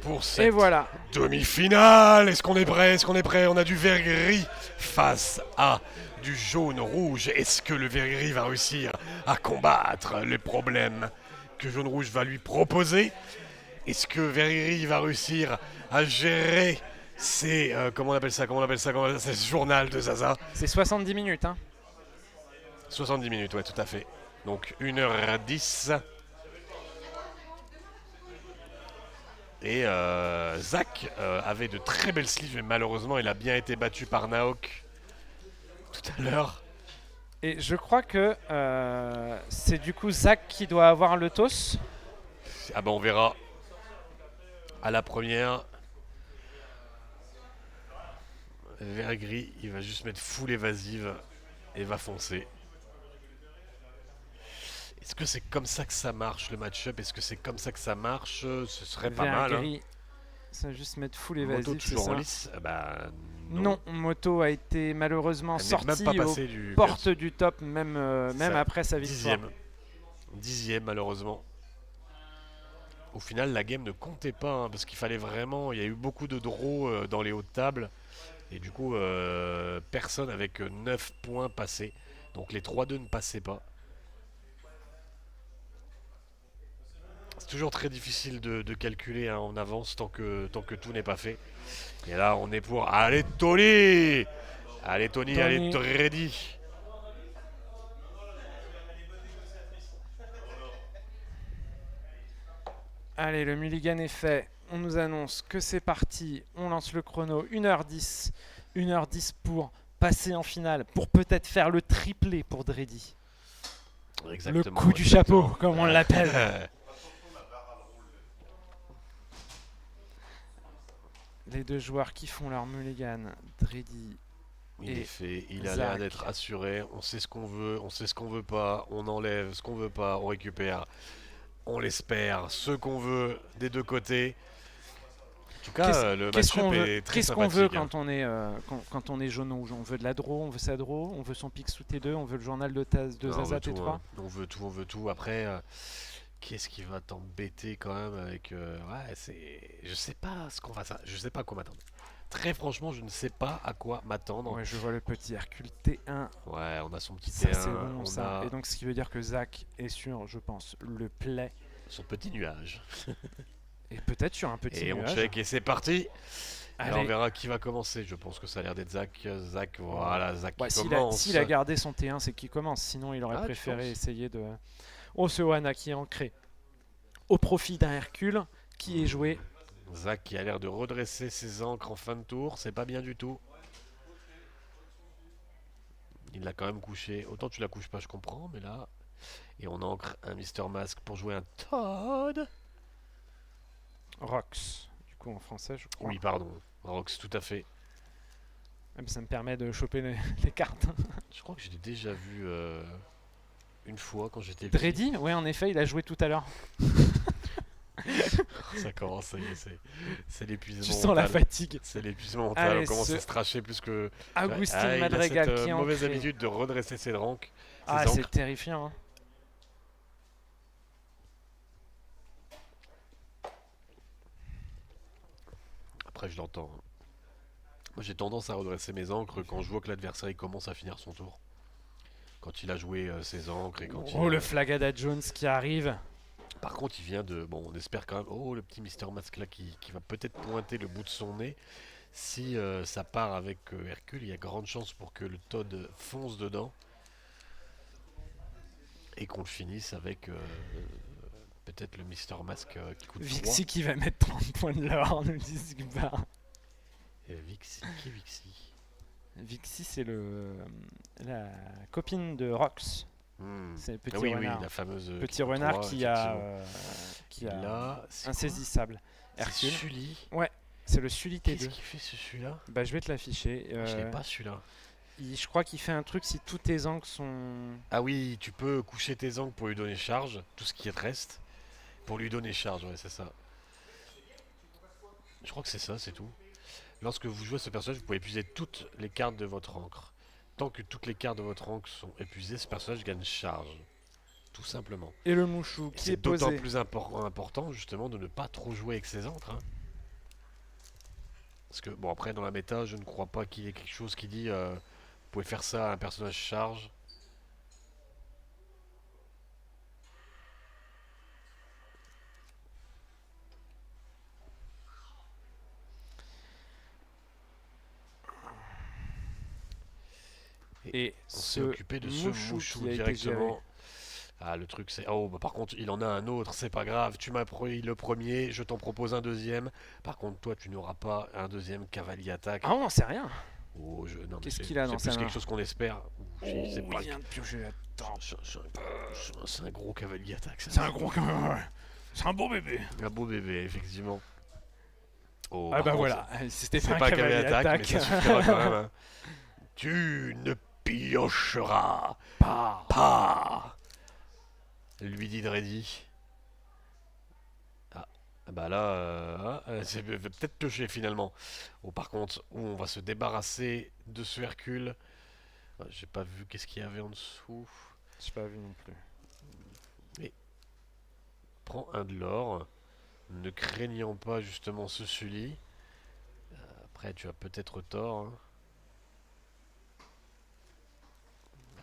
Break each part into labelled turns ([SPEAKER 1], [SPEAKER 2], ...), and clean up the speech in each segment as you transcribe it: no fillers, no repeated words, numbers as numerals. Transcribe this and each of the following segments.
[SPEAKER 1] pour
[SPEAKER 2] Et
[SPEAKER 1] cette
[SPEAKER 2] voilà.
[SPEAKER 1] demi-finale. Est-ce qu'on est prêt? Est-ce qu'on est prêt? On a du vert gris face à du jaune rouge. Est-ce que le vert gris va réussir à combattre les problèmes que jaune rouge va lui proposer? Est-ce que vert gris va réussir à gérer ces comment on appelle ça? Ce journal de Zaza?
[SPEAKER 2] C'est 70 minutes. Hein.
[SPEAKER 1] 70 minutes, ouais, tout à fait. Donc 1h10. Et Zach avait de très belles sleeves, mais malheureusement, il a bien été battu par Naok tout à l'heure.
[SPEAKER 2] Et je crois que c'est du coup Zach qui doit avoir le toss.
[SPEAKER 1] Ah bah on verra à la première. Vert gris, il va juste mettre full évasive et va foncer. Est-ce que c'est comme ça que ça marche le match-up? Est-ce que c'est comme ça que ça marche? Ce serait pas
[SPEAKER 2] Vert
[SPEAKER 1] mal. Hein.
[SPEAKER 2] gris. Ça va juste mettre full
[SPEAKER 1] Moto
[SPEAKER 2] évasif, c'est
[SPEAKER 1] toujours en
[SPEAKER 2] ça?
[SPEAKER 1] lice? Bah non.
[SPEAKER 2] Non, Moto a été malheureusement
[SPEAKER 1] Elle n'est même
[SPEAKER 2] sortie
[SPEAKER 1] pas
[SPEAKER 2] aux
[SPEAKER 1] passée du
[SPEAKER 2] portes du top, même
[SPEAKER 1] ça,
[SPEAKER 2] après sa victoire.
[SPEAKER 1] dixième malheureusement. Au final, la game ne comptait pas hein, parce qu'il fallait vraiment. Il y a eu beaucoup de draws dans les hautes tables. Et du coup, personne avec 9 points passés. Donc les 3-2 ne passaient pas. C'est toujours très difficile de calculer hein, en avance tant que tout n'est pas fait. Et là, on est pour. Allez, Tony! Allez, Tony, allez, ready!
[SPEAKER 2] Allez, le mulligan est fait. On nous annonce que c'est parti. On lance le chrono. 1h10. 1h10 pour passer en finale. Pour peut-être faire le triplé pour Dreddy.
[SPEAKER 1] Exactement.
[SPEAKER 2] Le coup du chapeau, comme on l'appelle. Les deux joueurs qui font leur mulligan. Dreddy.
[SPEAKER 1] Il est fait, il a
[SPEAKER 2] Zach.
[SPEAKER 1] l'air d'être assuré. On sait ce qu'on veut, on sait ce qu'on veut pas. On enlève ce qu'on veut pas, on récupère. On l'espère, ce qu'on veut des deux côtés. En tout cas, le match-up est très
[SPEAKER 2] Qu'est-ce qu'on veut
[SPEAKER 1] sympathique.
[SPEAKER 2] quand on est, quand on est jaune rouge? On veut de la draw, on veut sa draw, on veut son pic sous T2, on veut le journal de
[SPEAKER 1] Non,
[SPEAKER 2] Zaza T3.
[SPEAKER 1] hein. On veut tout, on veut tout. Après, qu'est-ce qui va t'embêter quand même avec. Ouais, c'est. Je sais pas ce qu'on va. Je sais pas à quoi m'attendre. Très franchement, je ne sais pas à quoi m'attendre.
[SPEAKER 2] Ouais, je vois le petit Hercule T1.
[SPEAKER 1] Ouais, on a son petit
[SPEAKER 2] Ça,
[SPEAKER 1] T1.
[SPEAKER 2] c'est bon,
[SPEAKER 1] on
[SPEAKER 2] ça.
[SPEAKER 1] a
[SPEAKER 2] Et donc, ce qui veut dire que Zach est sur, je pense, le play.
[SPEAKER 1] son petit nuage.
[SPEAKER 2] Et peut-être sur un petit
[SPEAKER 1] Et
[SPEAKER 2] nuage.
[SPEAKER 1] on check et c'est parti.
[SPEAKER 2] Allez.
[SPEAKER 1] Et on verra qui va commencer. Je pense que ça a l'air d'être Zach. Zach, voilà, Zach
[SPEAKER 2] Ouais,
[SPEAKER 1] qui commence.
[SPEAKER 2] s'il a gardé son T1, c'est qu'il commence. Sinon, il aurait préféré essayer de. Osewana qui est ancré au profit d'un Hercule qui est joué.
[SPEAKER 1] Zach qui a l'air de redresser ses ancres en fin de tour. C'est pas bien du tout. Il l'a quand même couché. Autant tu la couches pas, je comprends. Mais là. Et on ancre un Mister Mask pour jouer un Todd.
[SPEAKER 2] Rox, du coup en français, je crois.
[SPEAKER 1] Oui, pardon. Rox, tout à fait.
[SPEAKER 2] Ça me permet de choper les cartes.
[SPEAKER 1] Je crois que je l'ai déjà vu une fois quand j'étais petit.
[SPEAKER 2] Dreddy, ouais, en effet, il a joué tout à l'heure.
[SPEAKER 1] Ça commence, ça y est, c'est l'épuisement.
[SPEAKER 2] Tu sens la fatigue.
[SPEAKER 1] C'est l'épuisement mental.
[SPEAKER 2] Allez,
[SPEAKER 1] on commence à se tracher plus que.
[SPEAKER 2] Agustin
[SPEAKER 1] il
[SPEAKER 2] Madrigal
[SPEAKER 1] a cette
[SPEAKER 2] qui est
[SPEAKER 1] mauvaise
[SPEAKER 2] ancré.
[SPEAKER 1] habitude de redresser ses ancres.
[SPEAKER 2] Ah, c'est terrifiant. Hein.
[SPEAKER 1] Après, je l'entends. Moi, j'ai tendance à redresser mes ancres quand je vois que l'adversaire commence à finir son tour. Quand il a joué ses ancres et quand
[SPEAKER 2] Oh, le Flagada Jones qui arrive.
[SPEAKER 1] Par contre, il vient de. Bon, on espère quand même. Oh, le petit Mister Mask là qui va peut-être pointer le bout de son nez. Si ça part avec Hercule, il y a grande chance pour que le Todd fonce dedans. Et qu'on le finisse avec peut-être le Mister Mask qui coûte 3.
[SPEAKER 2] Vixie qui va mettre 30 points de l'or, nous dit Zigbar.
[SPEAKER 1] Vixie, qui est Vixie?
[SPEAKER 2] Vixie, c'est la copine de Rox. C'est le petit renard.
[SPEAKER 1] Oui, la fameuse
[SPEAKER 2] petit renard qui a insaisissable.
[SPEAKER 1] Hercule. Sully.
[SPEAKER 2] Ouais, c'est le Sully T2.
[SPEAKER 1] Qu'est-ce qu'il fait celui-là?
[SPEAKER 2] Bah, je vais te l'afficher.
[SPEAKER 1] Je l'ai pas celui-là.
[SPEAKER 2] Je crois qu'il fait un truc si tous tes angles sont.
[SPEAKER 1] Ah oui, tu peux coucher tes angles pour lui donner charge, tout ce qui te reste. Pour lui donner charge, ouais, c'est ça. Je crois que c'est ça, c'est tout. Lorsque vous jouez ce personnage, vous pouvez épuiser toutes les cartes de votre encre. Tant que toutes les cartes de votre encre sont épuisées, ce personnage gagne charge. Tout simplement.
[SPEAKER 2] Et le mouchou qui est posé.
[SPEAKER 1] C'est d'autant plus important justement de ne pas trop jouer avec ses encres. Hein. Parce que, bon, après, dans la méta, je ne crois pas qu'il y ait quelque chose qui dit vous pouvez faire ça à un personnage charge.
[SPEAKER 2] Et
[SPEAKER 1] On s'est
[SPEAKER 2] ce
[SPEAKER 1] occupé de ce
[SPEAKER 2] Mushu
[SPEAKER 1] Mushu
[SPEAKER 2] qui a été géré.
[SPEAKER 1] directement. Ah, le truc c'est... Oh, bah par contre, il en a un autre, c'est pas grave. Tu m'as pris le premier, je t'en propose un deuxième. Par contre, toi, tu n'auras pas un deuxième cavalier attaque.
[SPEAKER 2] Ah, on n'en sait rien.
[SPEAKER 1] Oh, non, mais
[SPEAKER 2] Qu'est-ce qu'il a dans
[SPEAKER 1] c'est
[SPEAKER 2] sa
[SPEAKER 1] plus
[SPEAKER 2] main?
[SPEAKER 1] quelque chose qu'on espère.
[SPEAKER 2] Oh,
[SPEAKER 1] C'est
[SPEAKER 2] il
[SPEAKER 1] pas...
[SPEAKER 2] vient de piocher la tempe.
[SPEAKER 1] C'est un gros cavalier attaque, ça.
[SPEAKER 2] C'est un gros. C'est un beau bébé.
[SPEAKER 1] Un beau bébé, effectivement. Oh,
[SPEAKER 2] Ah
[SPEAKER 1] par
[SPEAKER 2] bah
[SPEAKER 1] contre,
[SPEAKER 2] voilà, c'était
[SPEAKER 1] c'est
[SPEAKER 2] pas un
[SPEAKER 1] pas un
[SPEAKER 2] cavalier
[SPEAKER 1] cavalier attaque, mais ça suffira quand même. Hein. Tu ne piocheras
[SPEAKER 2] Pas.
[SPEAKER 1] pas, lui dit Dreddy. Ah, bah là, c'est peut-être piocher finalement. Oh, par contre, on va se débarrasser de ce Hercule. Ah, j'ai pas vu qu'est-ce qu'il y avait en dessous.
[SPEAKER 2] J'ai pas vu non plus.
[SPEAKER 1] Et prends un de l'or, ne craignant pas justement ce Sully. Après, tu as peut-être tort. Hein.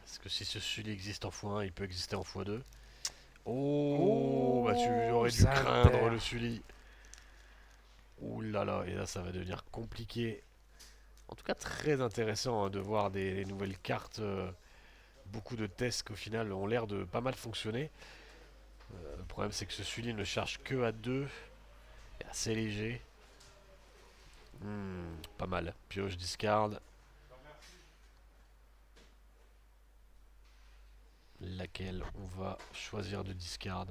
[SPEAKER 1] Parce que si ce Sully existe en x1, il peut exister en x2. Oh, bah tu aurais dû craindre
[SPEAKER 2] Saltaire.
[SPEAKER 1] le Sully. Ouh là là, et là ça va devenir compliqué. En tout cas très intéressant hein, de voir des nouvelles cartes. Beaucoup de tests qui au final ont l'air de pas mal fonctionner. Le problème c'est que ce Sully ne charge que à 2. Et assez léger. Pas mal. Pioche, discard. Laquelle on va choisir de discard.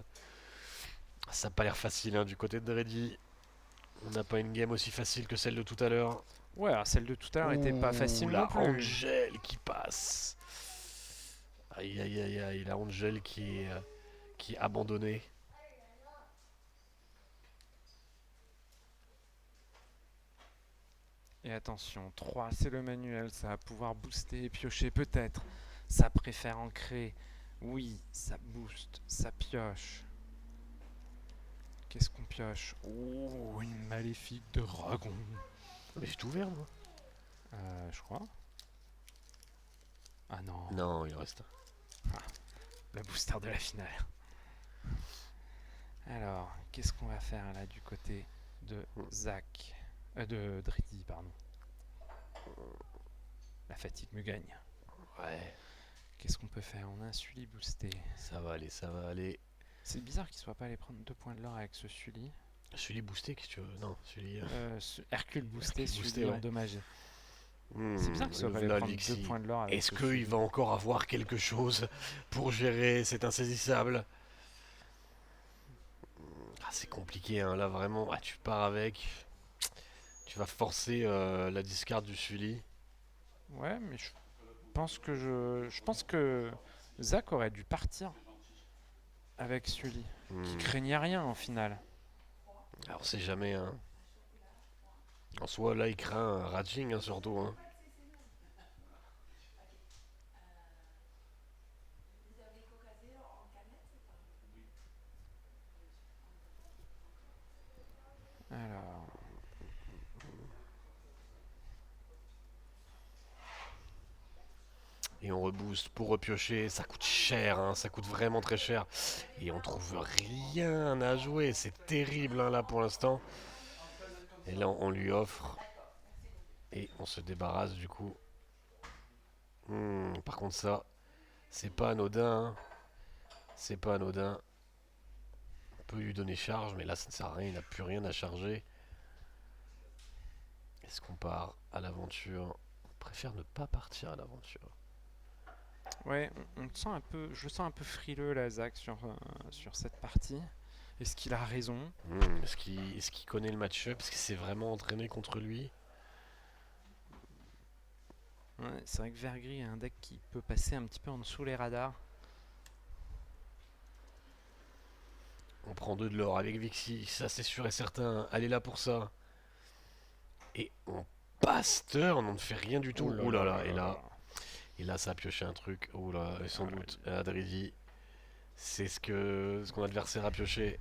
[SPEAKER 1] Ça n'a pas l'air facile hein, du côté de Dreddy. On n'a pas une game aussi facile que celle de tout à l'heure.
[SPEAKER 2] Ouais, alors celle de tout à l'heure était pas facile
[SPEAKER 1] La
[SPEAKER 2] non plus.
[SPEAKER 1] Angel qui passe. Aïe aïe aïe aïe, la Angel qui est abandonnée.
[SPEAKER 2] Et attention, 3 c'est le manuel, ça va pouvoir booster et piocher peut-être. Ça préfère ancrer. Oui, ça booste, ça pioche. Qu'est-ce qu'on pioche? Oh, une maléfique de dragon.
[SPEAKER 1] Mais j'ai tout ouvert moi.
[SPEAKER 2] Je crois. Ah non,
[SPEAKER 1] Non, il en reste un.
[SPEAKER 2] le booster de la finale. Alors, qu'est-ce qu'on va faire là du côté de Zach de Dreddy, pardon. La fatigue me gagne.
[SPEAKER 1] Ouais,
[SPEAKER 2] Qu'est-ce qu'on peut faire? On a un Sully boosté.
[SPEAKER 1] ça va aller, ça va aller.
[SPEAKER 2] C'est bizarre qu'il soit pas allé prendre 2 points de l'or avec ce Sully.
[SPEAKER 1] Celui boosté, qu'est-ce que tu veux? Non, celui.
[SPEAKER 2] Hercule boosté,
[SPEAKER 1] Hercule boosté,
[SPEAKER 2] Sully
[SPEAKER 1] ouais.
[SPEAKER 2] endommagé. C'est bizarre qu'il soit pas allé
[SPEAKER 1] là,
[SPEAKER 2] prendre
[SPEAKER 1] Lixi.
[SPEAKER 2] 2 points de l'or avec
[SPEAKER 1] Est-ce
[SPEAKER 2] ce
[SPEAKER 1] qu'il
[SPEAKER 2] Sully.
[SPEAKER 1] va encore avoir quelque chose pour gérer cet insaisissable? Ah, c'est compliqué, hein, là vraiment. Ah, tu pars avec. Tu vas forcer la discard du Sully.
[SPEAKER 2] Ouais, mais je pense que Zach aurait dû partir avec Sully, qui craignait rien en finale.
[SPEAKER 1] Alors, on sait jamais, hein. En soi, là, il craint un Raging, hein, surtout. Hein.
[SPEAKER 2] Alors,
[SPEAKER 1] Et on rebooste pour repiocher. Ça coûte cher, hein, ça coûte vraiment très cher. Et on trouve rien à jouer. C'est terrible, hein, là, pour l'instant. Et là, on lui offre. Et on se débarrasse, du coup. Par contre, ça, c'est pas anodin. Hein. C'est pas anodin. On peut lui donner charge, mais là, ça ne sert à rien. Il n'a plus rien à charger. Est-ce qu'on part à l'aventure? On préfère ne pas partir à l'aventure.
[SPEAKER 2] ouais, on te sent un peu, je le sens un peu frileux là, Zach, sur cette partie. Est-ce qu'il a raison?
[SPEAKER 1] Est-ce qu'il connaît le match-up? Est-ce qu'il s'est vraiment entraîné contre lui?
[SPEAKER 2] Ouais, c'est vrai que Vergris a un deck qui peut passer un petit peu en dessous les radars.
[SPEAKER 1] On prend 2 de l'or avec Vixie, ça c'est sûr et certain. Elle est là pour ça. Et on passe turn, on ne fait rien du tout. Ouh là là, et là ça a pioché un truc. Ouh là, et sans doute, Adridi, c'est ce que son adversaire a pioché.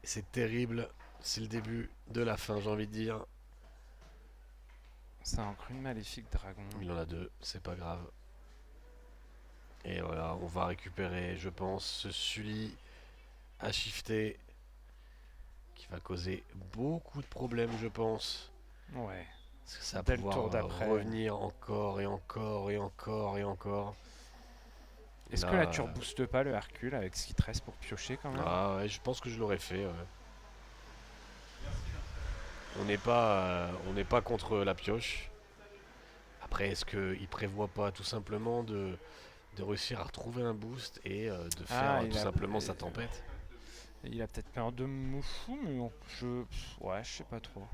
[SPEAKER 1] C'est terrible, c'est le début de la fin, j'ai envie de dire.
[SPEAKER 2] Ça ancre une maléfique dragon.
[SPEAKER 1] Il en a deux, c'est pas grave. Et voilà, on va récupérer, je pense, ce Sully à shifter qui va causer beaucoup de problèmes, je pense.
[SPEAKER 2] Ouais.
[SPEAKER 1] Parce que ça va
[SPEAKER 2] Dès le
[SPEAKER 1] pouvoir
[SPEAKER 2] tour d'après.
[SPEAKER 1] revenir encore et encore et encore et encore.
[SPEAKER 2] Est-ce que là tu reboostes pas le Hercule avec ce qui te reste pour piocher quand même?
[SPEAKER 1] Ah ouais, je pense que je l'aurais fait. Ouais. On n'est pas contre la pioche. Après, est-ce qu'il prévoit pas tout simplement de réussir à retrouver un boost et de faire tout simplement sa tempête?
[SPEAKER 2] Il a peut-être peur de Moufou, mais ouais, je sais pas trop.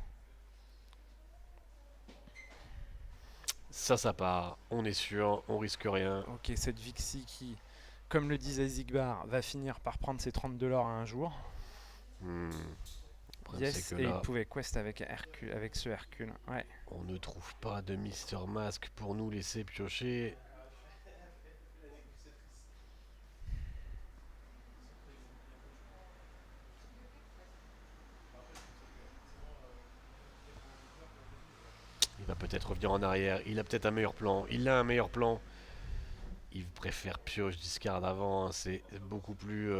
[SPEAKER 1] Ça part. On est sûr, on risque rien.
[SPEAKER 2] Ok, cette Vixie qui, comme le disait Zigbar, va finir par prendre ses 32 l'or un jour. Yes, et il pouvait quest avec ce Hercule. Ouais.
[SPEAKER 1] On ne trouve pas de Mister Mask pour nous laisser piocher. Il va peut-être revenir en arrière. Il a peut-être un meilleur plan. Il a un meilleur plan. Il préfère pioche discard avant. Hein. C'est beaucoup plus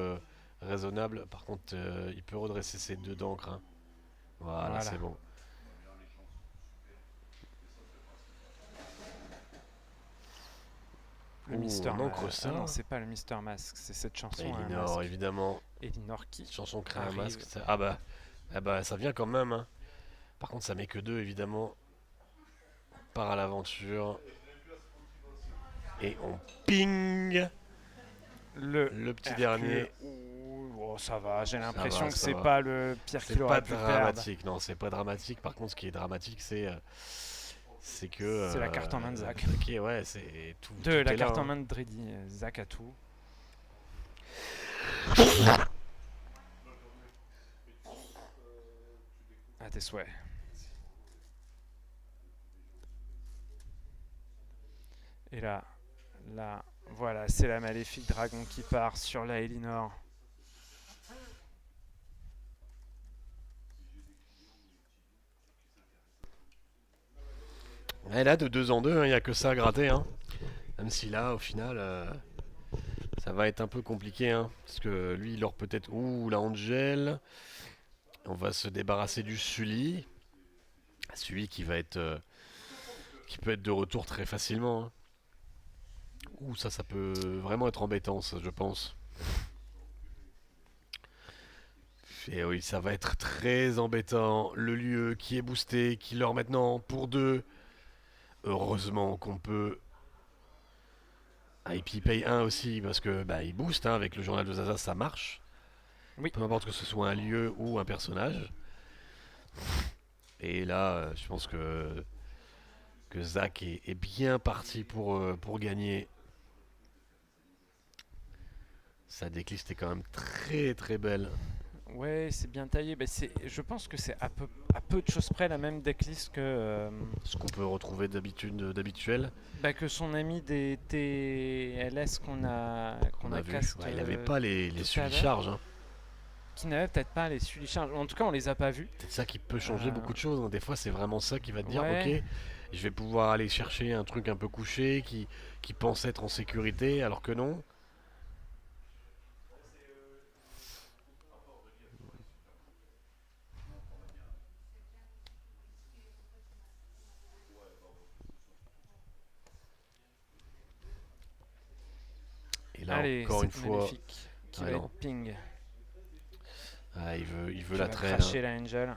[SPEAKER 1] raisonnable. Par contre, il peut redresser ses deux d'encre. Hein. Voilà. C'est bon.
[SPEAKER 2] Le Mister
[SPEAKER 1] Mask.
[SPEAKER 2] Ah non, c'est pas le Mister Mask, c'est cette chanson.
[SPEAKER 1] Elinor, évidemment.
[SPEAKER 2] Elinor qui
[SPEAKER 1] Cette chanson crée un masque. Ah bah, ça vient quand même. Hein. Par contre, ça met que deux, évidemment. On part à l'aventure. Et on ping le petit
[SPEAKER 2] Hercule.
[SPEAKER 1] dernier.
[SPEAKER 2] Oh, ça va, j'ai l'impression que c'est pas le pire qu'il aurait pu perdre.
[SPEAKER 1] C'est pas dramatique, non, c'est pas dramatique. Par contre, ce qui est dramatique, c'est que...
[SPEAKER 2] c'est la carte en main de Zach.
[SPEAKER 1] Ok, ouais, c'est tout.
[SPEAKER 2] La carte en main de Dreddy. Zach a tout. À tes souhaits. Et là, voilà, c'est la maléfique dragon qui part sur la Elinor.
[SPEAKER 1] Et là, de 2 en 2, il n'y a que ça à gratter. Hein. Même si là, au final, ça va être un peu compliqué. Hein, parce que lui, il aura peut-être... Ouh, la Angel. On va se débarrasser du Sully. Sully qui va être... qui peut être de retour très facilement. Hein. Ouh, ça peut vraiment être embêtant, ça, je pense. Et oui, ça va être très embêtant. Le lieu qui est boosté, qui leur maintenant pour 2. Heureusement qu'on peut... Ah, et puis il paye 1 aussi, parce que bah, il booste, hein, avec le journal de Zaza, ça marche.
[SPEAKER 2] Oui.
[SPEAKER 1] Peu importe que ce soit un lieu ou un personnage. Et là, je pense que Zach est bien parti pour gagner. Sa décliste est quand même très très belle.
[SPEAKER 2] Ouais, c'est bien taillé. Je pense que c'est à peu de choses près la même decklist que...
[SPEAKER 1] ce qu'on peut retrouver d'habituel.
[SPEAKER 2] Que son ami des TLS qu'on a
[SPEAKER 1] vu.
[SPEAKER 2] cast.
[SPEAKER 1] Ouais, il n'avait pas les suicharges. Hein.
[SPEAKER 2] Qui n'avait peut-être pas les suicharges. En tout cas, on les a pas vus.
[SPEAKER 1] C'est ça qui peut changer beaucoup de choses. Hein. Des fois, c'est vraiment ça qui va te dire, ok, je vais pouvoir aller chercher un truc un peu couché qui pense être en sécurité, alors que non. Et là,
[SPEAKER 2] allez,
[SPEAKER 1] encore une fois,
[SPEAKER 2] qui va être ping.
[SPEAKER 1] Ah, il veut la traîne.
[SPEAKER 2] Cracher la Angel.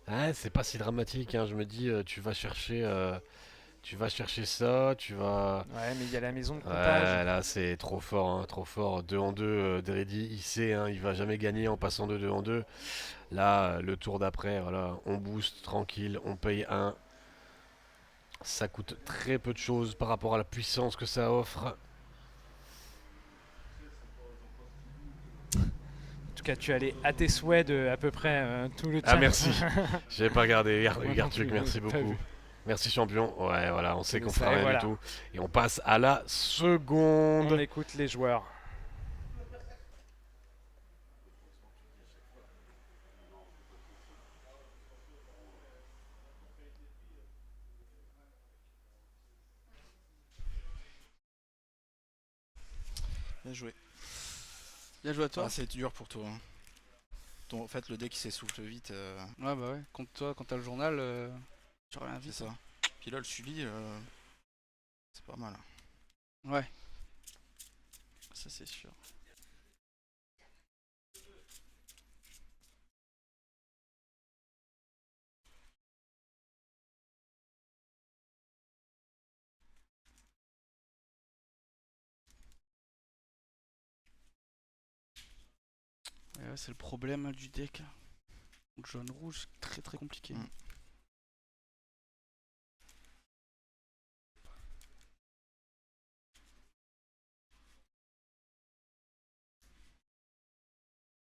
[SPEAKER 1] Ouais, c'est pas si dramatique. Hein. Je me dis, tu vas chercher ça, tu vas.
[SPEAKER 2] Ouais, mais il y a la maison de comptage.
[SPEAKER 1] Ouais, là, c'est trop fort, hein, trop fort. 2 en 2, Dreddy, il sait, hein, il va jamais gagner en passant de 2 en 2. Là, le tour d'après, voilà, on booste tranquille, on paye 1. Ça coûte très peu de choses par rapport à la puissance que ça offre.
[SPEAKER 2] En tout cas, tu allais à tes souhaits de à peu près tout le chat.
[SPEAKER 1] Ah, merci. J'avais pas regardé. Gartuc, merci beaucoup. Merci champion. Ouais, voilà, on sait qu'on fera rien du tout. Et on passe à la seconde.
[SPEAKER 2] On écoute les joueurs.
[SPEAKER 3] Bien joué.
[SPEAKER 4] Bien joué à toi.
[SPEAKER 3] Ah, c'est dur pour toi. Hein. En fait, le deck il s'essouffle vite.
[SPEAKER 4] Ouais, bah ouais. Contre toi, quand t'as le journal, tu reviens
[SPEAKER 3] C'est
[SPEAKER 4] vite.
[SPEAKER 3] ça. Puis là, le suivi, c'est pas mal.
[SPEAKER 4] Ouais. Ça, c'est sûr. Ouais, c'est le problème du deck. Jaune-rouge, très très compliqué.
[SPEAKER 3] Mm.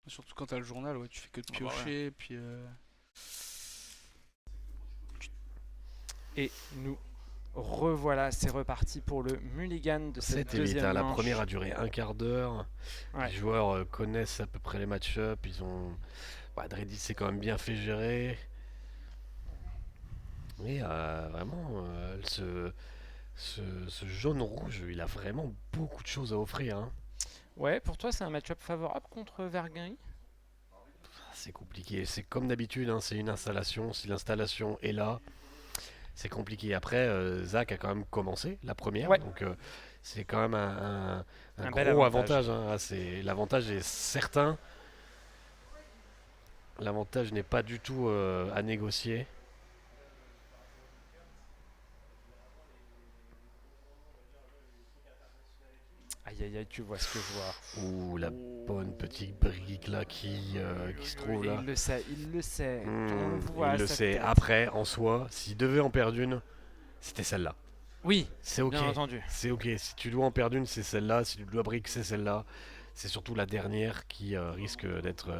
[SPEAKER 4] Surtout quand t'as le journal, ouais, tu fais que de
[SPEAKER 3] Ah bah ouais.
[SPEAKER 4] piocher, puis
[SPEAKER 2] Et nous revoilà, c'est reparti pour le mulligan de cette
[SPEAKER 1] C'était vite,
[SPEAKER 2] deuxième
[SPEAKER 1] hein. La
[SPEAKER 2] manche.
[SPEAKER 1] première a duré un quart d'heure.
[SPEAKER 2] Ouais.
[SPEAKER 1] Les joueurs connaissent à peu près les match-up. Ils ont. Dreddy s'est quand même bien fait gérer. Mais vraiment, ce jaune-rouge, il a vraiment beaucoup de choses à offrir. Hein.
[SPEAKER 2] Ouais, pour toi, c'est un match-up favorable contre Vergari?
[SPEAKER 1] C'est compliqué. C'est comme d'habitude, hein, c'est une installation. Si l'installation est là, c'est compliqué. Après, Zach a quand même commencé la première.
[SPEAKER 2] Ouais.
[SPEAKER 1] Donc, c'est quand même un
[SPEAKER 2] bel
[SPEAKER 1] gros
[SPEAKER 2] avantage.
[SPEAKER 1] avantage. Hein. L'avantage est certain. L'avantage n'est pas du tout à négocier.
[SPEAKER 2] Aïe aïe aïe, tu vois ce que je vois.
[SPEAKER 1] Ouh, la bonne petite brique là qui se trouve là.
[SPEAKER 2] Il le sait, il le sait. On le
[SPEAKER 1] Hmm,
[SPEAKER 2] voit
[SPEAKER 1] il
[SPEAKER 2] à
[SPEAKER 1] le
[SPEAKER 2] sa
[SPEAKER 1] sait.
[SPEAKER 2] tête.
[SPEAKER 1] Après, en soi, s'il devait en perdre une, c'était celle-là.
[SPEAKER 2] Oui,
[SPEAKER 1] C'est ok.
[SPEAKER 2] bien entendu.
[SPEAKER 1] C'est ok. Si tu dois en perdre une, c'est celle-là. Si tu dois brique, c'est celle-là. C'est surtout la dernière qui risque d'être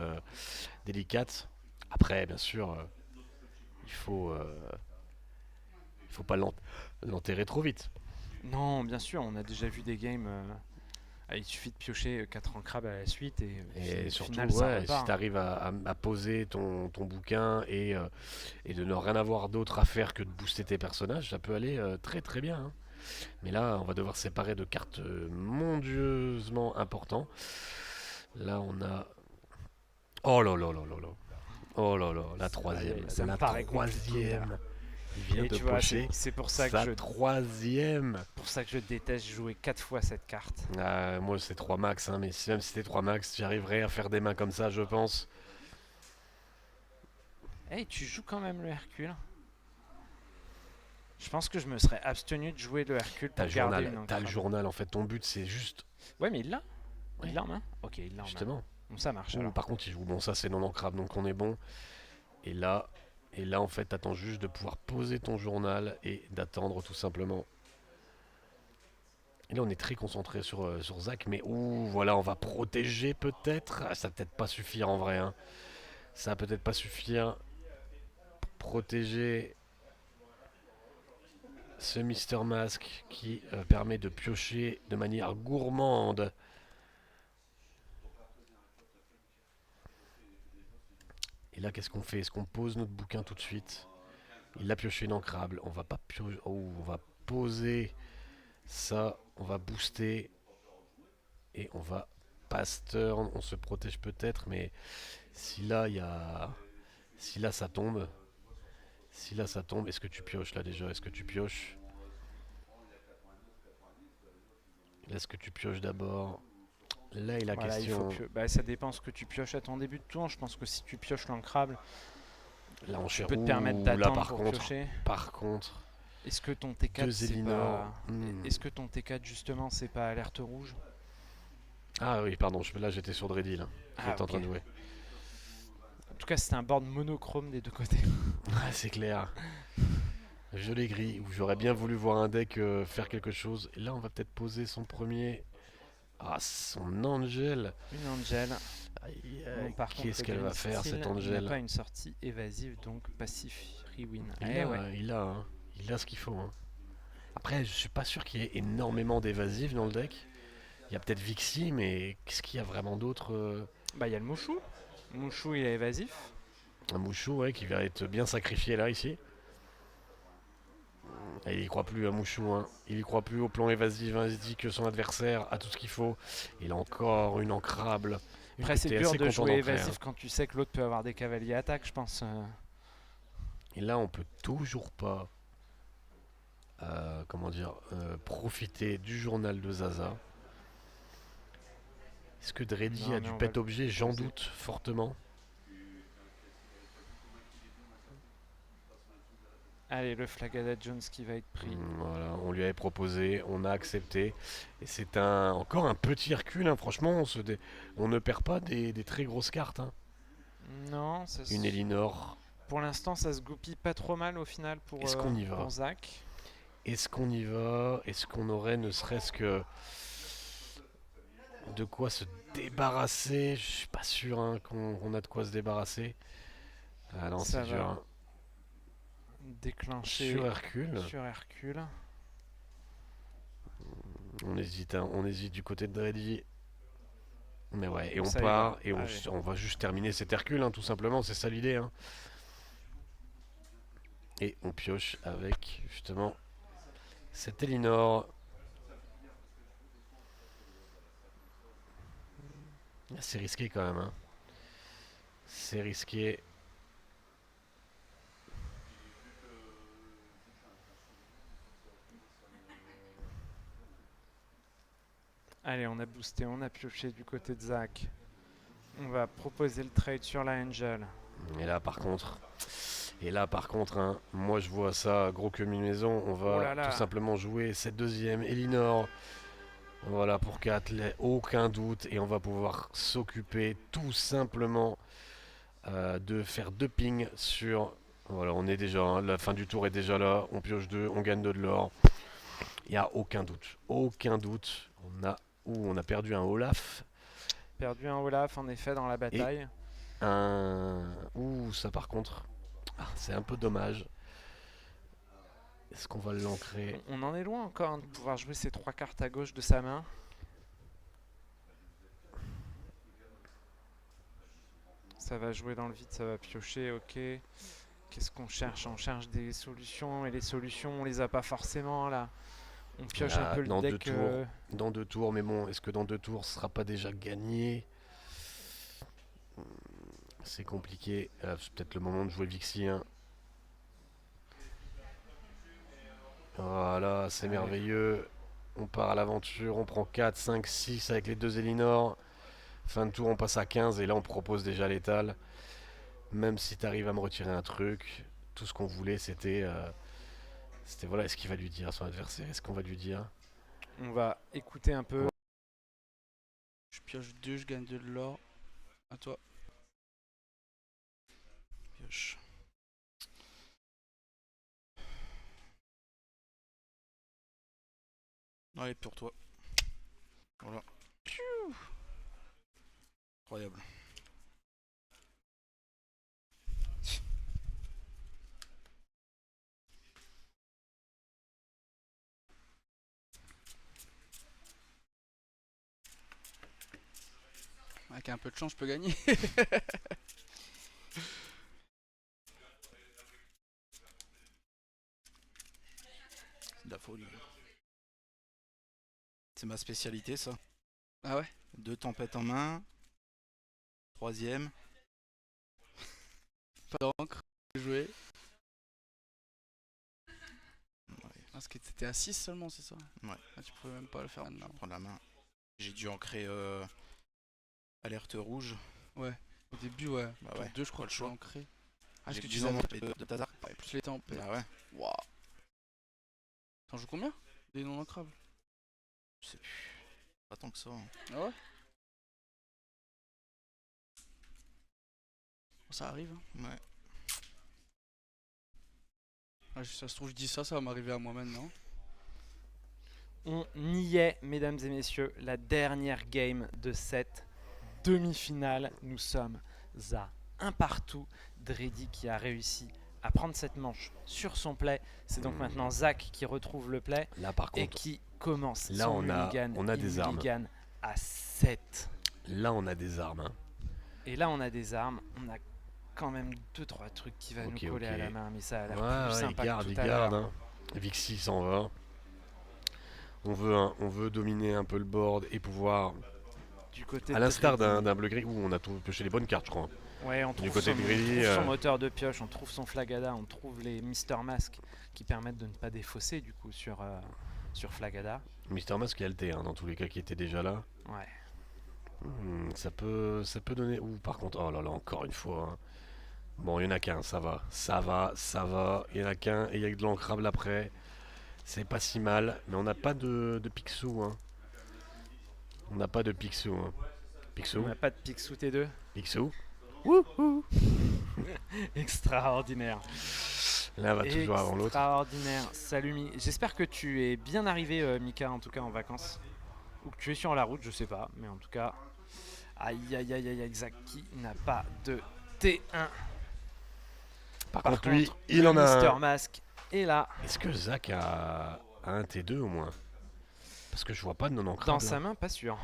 [SPEAKER 1] délicate. Après, bien sûr, il faut, il faut pas l'enterrer trop vite.
[SPEAKER 2] Non, bien sûr, on a déjà vu des games. Il suffit de piocher 4 en crabe à la suite et,
[SPEAKER 1] Et
[SPEAKER 2] au
[SPEAKER 1] surtout,
[SPEAKER 2] final, ça
[SPEAKER 1] ouais, si
[SPEAKER 2] repart.
[SPEAKER 1] tu arrives à poser ton bouquin et de ne rien avoir d'autre à faire que de booster tes personnages, ça peut aller très très bien. Hein. Mais là, on va devoir se séparer de cartes mondialement importantes. Là, on a. Oh là là là là là. Oh là là, la troisième.
[SPEAKER 2] Ça me
[SPEAKER 1] La
[SPEAKER 2] paraît compliqué, là.
[SPEAKER 1] troisième. Il vient
[SPEAKER 2] Et
[SPEAKER 1] de
[SPEAKER 2] tu vois,
[SPEAKER 1] pocher
[SPEAKER 2] c'est pour ça que
[SPEAKER 1] sa
[SPEAKER 2] je,
[SPEAKER 1] troisième.
[SPEAKER 2] pour ça que je déteste jouer 4 fois cette carte.
[SPEAKER 1] Moi, c'est 3 max, hein, mais même si c'était 3 max, j'arriverai à faire des mains comme ça, je pense.
[SPEAKER 2] Hey, tu joues quand même le Hercule. Je pense que je me serais abstenu de jouer le Hercule
[SPEAKER 1] T'as
[SPEAKER 2] pour
[SPEAKER 1] le
[SPEAKER 2] garder
[SPEAKER 1] journal,
[SPEAKER 2] une
[SPEAKER 1] t'as le
[SPEAKER 2] encrade.
[SPEAKER 1] journal en fait. Ton but, c'est juste.
[SPEAKER 2] Ouais, mais il l'a.
[SPEAKER 1] Ouais.
[SPEAKER 2] Il l'a en main. Ok, il l'a en main.
[SPEAKER 1] Justement.
[SPEAKER 2] Bon, ça marche
[SPEAKER 1] Ouh,
[SPEAKER 2] alors.
[SPEAKER 1] par contre, il joue. Bon, ça, c'est non ancrable, donc on est bon. Et là, en fait, t'attends juste de pouvoir poser ton journal et d'attendre tout simplement. Et là, on est très concentré sur Zach, mais ouh, voilà, on va protéger peut-être. Ça va peut-être pas suffire en vrai. Hein. Ça va peut-être pas suffire. Protéger ce Mister Mask qui permet de piocher de manière gourmande. Et là, qu'est-ce qu'on fait? Est-ce qu'on pose notre bouquin tout de suite? Il a pioché une ancrable. On va pas piocher. Oh, on va poser ça. On va booster. Et on va pass turn. On se protège peut-être, mais si là, il y a. Si là, ça tombe. Si là, ça tombe. Est-ce que tu pioches là déjà? Est-ce que tu pioches? Est-ce que tu pioches d'abord? Là est la
[SPEAKER 2] Voilà,
[SPEAKER 1] question.
[SPEAKER 2] Bah, ça dépend ce que tu pioches à ton début de tour. Je pense que si tu pioches l'ancrable,
[SPEAKER 1] Là, on
[SPEAKER 2] tu
[SPEAKER 1] cherche.
[SPEAKER 2] peux te permettre
[SPEAKER 1] Ouh, là,
[SPEAKER 2] d'attendre pour piocher.
[SPEAKER 1] Par contre,
[SPEAKER 2] Est-ce que ton T4
[SPEAKER 1] deux
[SPEAKER 2] c'est
[SPEAKER 1] Elinor.
[SPEAKER 2] pas... Est-ce que ton T4 justement c'est pas alerte rouge?
[SPEAKER 1] Ah oui, pardon, là j'étais sur Dreddy là. J'étais en train
[SPEAKER 2] Ok.
[SPEAKER 1] de jouer.
[SPEAKER 2] En tout cas, c'était un board monochrome des deux côtés.
[SPEAKER 1] Ah, c'est clair. Violet gris, où j'aurais bien voulu voir un deck faire quelque chose. Et là, on va peut-être poser son premier. Ah, son Angel.
[SPEAKER 2] Une Angel.
[SPEAKER 1] Aïe,
[SPEAKER 2] Bon, par contre,
[SPEAKER 1] qu'est-ce
[SPEAKER 2] le
[SPEAKER 1] qu'elle va
[SPEAKER 2] Green
[SPEAKER 1] faire
[SPEAKER 2] Steel,
[SPEAKER 1] cette
[SPEAKER 2] il n'a
[SPEAKER 1] Angel?
[SPEAKER 2] pas une sortie évasive, donc passif Rewin.
[SPEAKER 1] Il
[SPEAKER 2] Eh
[SPEAKER 1] a,
[SPEAKER 2] ouais.
[SPEAKER 1] hein. Il a ce qu'il faut. Hein. Après, je suis pas sûr qu'il y ait énormément d'évasifs dans le deck. Il y a peut-être Vixie, mais qu'est-ce qu'il y a vraiment d'autre
[SPEAKER 2] Bah, il y a le Mouchou. Mouchou, il est évasif.
[SPEAKER 1] Un Mouchou, ouais, qui va être bien sacrifié là, ici. Et il y croit plus à Mouchou, hein. Il y croit plus au plan évasif, hein. Il se dit que son adversaire a tout ce qu'il faut. Il a encore une ancrable.
[SPEAKER 2] Après, c'est
[SPEAKER 1] T'es
[SPEAKER 2] dur
[SPEAKER 1] assez
[SPEAKER 2] de
[SPEAKER 1] content
[SPEAKER 2] jouer
[SPEAKER 1] d'ancrer, hein.
[SPEAKER 2] évasif quand tu sais que l'autre peut avoir des cavaliers attaques, je pense.
[SPEAKER 1] Et là, on peut toujours pas, comment dire, profiter du journal de Zaza. Est-ce que Dreddy
[SPEAKER 2] Non,
[SPEAKER 1] a
[SPEAKER 2] mais
[SPEAKER 1] du
[SPEAKER 2] on va
[SPEAKER 1] pet
[SPEAKER 2] le
[SPEAKER 1] objet? J'en
[SPEAKER 2] poser.
[SPEAKER 1] doute fortement.
[SPEAKER 2] Allez, le Flagada Jones qui va être pris.
[SPEAKER 1] Voilà, on lui avait proposé, on a accepté. Et c'est encore un petit recul, hein. Franchement, on ne perd pas des très grosses cartes, hein.
[SPEAKER 2] Non,
[SPEAKER 1] Une Elinor.
[SPEAKER 2] pour l'instant, ça se goupille pas trop mal au final
[SPEAKER 1] Est-ce qu'on y va?
[SPEAKER 2] pour Zach.
[SPEAKER 1] Est-ce qu'on y va? Est-ce qu'on aurait ne serait-ce que de quoi se débarrasser? Je suis pas sûr, hein, qu'on a de quoi se débarrasser. Ah non,
[SPEAKER 2] Ça
[SPEAKER 1] c'est dur,
[SPEAKER 2] va.
[SPEAKER 1] hein.
[SPEAKER 2] Déclenché
[SPEAKER 1] Sur Hercule,
[SPEAKER 2] sur Hercule.
[SPEAKER 1] on hésite, hein, on hésite du côté de Dreddy. Mais ouais, et on
[SPEAKER 2] Ça y
[SPEAKER 1] part,
[SPEAKER 2] va.
[SPEAKER 1] et
[SPEAKER 2] Allez.
[SPEAKER 1] on va juste terminer cet Hercule, hein, tout simplement, c'est ça l'idée, hein. Et on pioche avec, justement, cette Elinor. Ah, c'est risqué quand même, hein. C'est risqué.
[SPEAKER 2] Allez, on a boosté, on a pioché du côté de Zach. On va proposer le trade sur la Angel.
[SPEAKER 1] Et là par contre, hein, moi je vois ça gros comme une maison. On
[SPEAKER 2] Oh là
[SPEAKER 1] va
[SPEAKER 2] là.
[SPEAKER 1] tout simplement jouer cette deuxième Elinor. Voilà pour 4, aucun doute. Et on va pouvoir s'occuper tout simplement de faire 2 pings sur. Voilà, on est déjà, hein, la fin du tour est déjà là. On pioche 2, on gagne 2 de l'or. Il n'y a aucun doute. Aucun doute. On a perdu un Olaf.
[SPEAKER 2] Perdu un Olaf en effet dans la bataille.
[SPEAKER 1] Ça par contre, c'est un peu dommage. Est-ce qu'on va l'ancrer?
[SPEAKER 2] On en est loin encore hein, de pouvoir jouer ces 3 cartes à gauche de sa main. Ça va jouer dans le vide, ça va piocher, ok. Qu'est-ce qu'on cherche? On cherche des solutions et les solutions on les a pas forcément là. On pioche un peu le
[SPEAKER 1] Dans 2
[SPEAKER 2] deck.
[SPEAKER 1] tours. Dans 2 tours, mais bon, est-ce que dans 2 tours, ce sera pas déjà gagné? C'est compliqué. C'est peut-être le moment de jouer Vixie, hein. Voilà, c'est
[SPEAKER 2] Allez.
[SPEAKER 1] merveilleux. On part à l'aventure, on prend 4, 5, 6 avec les 2 Elinor. Fin de tour, on passe à 15 et là on propose déjà l'étal. Même si tu arrives à me retirer un truc, tout ce qu'on voulait c'était voilà, est-ce qu'il va lui dire à son adversaire? Est-ce qu'on va lui dire?
[SPEAKER 2] On va écouter un peu.
[SPEAKER 4] Je pioche 2, je gagne de l'or. À toi. Pioche. Allez, pour toi. Voilà. Piou. Incroyable. Avec un peu de chance, je peux gagner. C'est de la folie. C'est ma spécialité, ça. Ah ouais? 2 tempêtes en main. 3ème. Pas d'encre. Jouer.
[SPEAKER 3] Ouais.
[SPEAKER 4] Parce que t'étais à 6 seulement, c'est ça?
[SPEAKER 3] Ouais.
[SPEAKER 4] Ah, tu pouvais même pas le faire
[SPEAKER 3] Je
[SPEAKER 4] maintenant.
[SPEAKER 3] vais prendre la main. J'ai dû ancrer alerte rouge.
[SPEAKER 4] Ouais. Au début, ouais.
[SPEAKER 3] Bah
[SPEAKER 4] Pour
[SPEAKER 3] ouais,
[SPEAKER 4] 2, je crois
[SPEAKER 3] pas
[SPEAKER 4] que
[SPEAKER 3] le
[SPEAKER 4] tu l'as
[SPEAKER 3] choix.
[SPEAKER 4] ancré. Ah, est-ce
[SPEAKER 3] J'ai
[SPEAKER 4] que
[SPEAKER 3] dû
[SPEAKER 4] tu
[SPEAKER 3] en
[SPEAKER 4] les
[SPEAKER 3] ancrer de Tazar.
[SPEAKER 4] plus les tempêtes.
[SPEAKER 3] Bah ouais.
[SPEAKER 4] Waouh. T'en joues combien? Des non ancrables?
[SPEAKER 3] Je sais plus. Pas tant que ça, hein.
[SPEAKER 4] Ah ouais? Ça arrive, hein.
[SPEAKER 3] Ouais.
[SPEAKER 4] Ah, ça se trouve, je dis ça, ça va m'arriver à moi maintenant.
[SPEAKER 2] On y est, mesdames et messieurs, la dernière game de cette demi-finale. Nous sommes à un partout. Dreddy qui a réussi à prendre cette manche sur son play. C'est donc maintenant Zach qui retrouve le play
[SPEAKER 1] Là par
[SPEAKER 2] et
[SPEAKER 1] contre,
[SPEAKER 2] qui commence
[SPEAKER 1] là,
[SPEAKER 2] son
[SPEAKER 1] on a
[SPEAKER 2] mulligan.
[SPEAKER 1] des
[SPEAKER 2] Il
[SPEAKER 1] armes.
[SPEAKER 2] mulligan à 7.
[SPEAKER 1] là on a des armes, hein.
[SPEAKER 2] Et là, on a des armes. On a quand même 2-3 trucs qui va
[SPEAKER 1] Ok,
[SPEAKER 2] nous coller
[SPEAKER 1] ok.
[SPEAKER 2] à la main, mais ça a l'air
[SPEAKER 1] Ouais,
[SPEAKER 2] plus
[SPEAKER 1] il
[SPEAKER 2] sympa
[SPEAKER 1] garde,
[SPEAKER 2] que
[SPEAKER 1] il
[SPEAKER 2] tout à
[SPEAKER 1] garde,
[SPEAKER 2] l'heure.
[SPEAKER 1] hein. Vixie s'en va. On veut dominer un peu le board et pouvoir,
[SPEAKER 2] Du côté
[SPEAKER 1] à
[SPEAKER 2] de
[SPEAKER 1] l'instar
[SPEAKER 2] Dredy.
[SPEAKER 1] d'un bleu-gris, où on a pioché les bonnes cartes, je crois.
[SPEAKER 2] Ouais, on trouve,
[SPEAKER 1] côté
[SPEAKER 2] son,
[SPEAKER 1] de
[SPEAKER 2] on
[SPEAKER 1] Dredy,
[SPEAKER 2] trouve son moteur de pioche, on trouve son Flagada, on trouve les Mister Mask qui permettent de ne pas défausser du coup sur Flagada.
[SPEAKER 1] Mister Mask est alté, hein, dans tous les cas, qui était déjà là.
[SPEAKER 2] Ouais.
[SPEAKER 1] Ça peut donner. Ouh, par contre, oh là là, encore une fois, hein. Bon, il y en a qu'un, ça va. Ça va, ça va. Il y en a qu'un et il y a que de l'ancrable après. C'est pas si mal, mais on n'a pas de Picsou, hein. On n'a pas de Picsou, hein. Picsou,
[SPEAKER 2] On n'a pas de Picsou T2.
[SPEAKER 1] Picsou.
[SPEAKER 2] Wouhou. Extraordinaire.
[SPEAKER 1] L'un va toujours avant l'autre.
[SPEAKER 2] Extraordinaire. Salut Mi. J'espère que tu es bien arrivé, Mika, en tout cas en vacances. Ou que tu es sur la route, je sais pas. Mais en tout cas. Aïe aïe aïe aïe aïe, Zach qui n'a pas de T1.
[SPEAKER 1] Par
[SPEAKER 2] Par
[SPEAKER 1] contre, lui,
[SPEAKER 2] contre,
[SPEAKER 1] il
[SPEAKER 2] le
[SPEAKER 1] en a
[SPEAKER 2] Mister
[SPEAKER 1] un.
[SPEAKER 2] Mask est là.
[SPEAKER 1] Est-ce que Zach a un T2 au moins? Parce que je vois pas de non ancrable.
[SPEAKER 2] Dans sa main, pas sûr.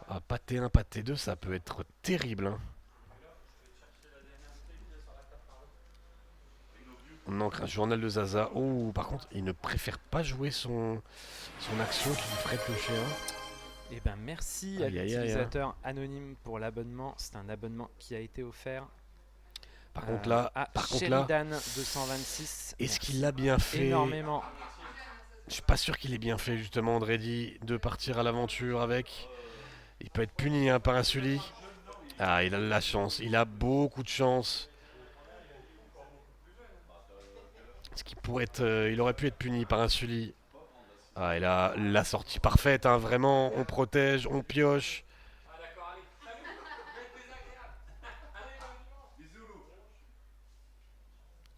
[SPEAKER 1] Ah, pas de T1, pas de T2, ça peut être terrible, hein. On ancre un journal de Zaza. Oh, par contre, il ne préfère pas jouer son action qui lui ferait piocher, hein.
[SPEAKER 2] Eh ben merci à
[SPEAKER 1] Aïe, aïe, aïe,
[SPEAKER 2] l'utilisateur anonyme pour l'abonnement. C'est un abonnement qui a été offert
[SPEAKER 1] Par contre là,
[SPEAKER 2] à Sheridan 226.
[SPEAKER 1] est-ce qu'il l'a bien fait?
[SPEAKER 2] Énormément.
[SPEAKER 1] Je suis pas sûr qu'il ait bien fait justement, Dredy, de partir à l'aventure avec. Il peut être puni, hein, par un Sully. Ah, il a de la chance, il a beaucoup de chance. Ce qui pourrait être, il aurait pu être puni par un Sully. Ah, il a la sortie parfaite, hein, vraiment. On protège, on pioche.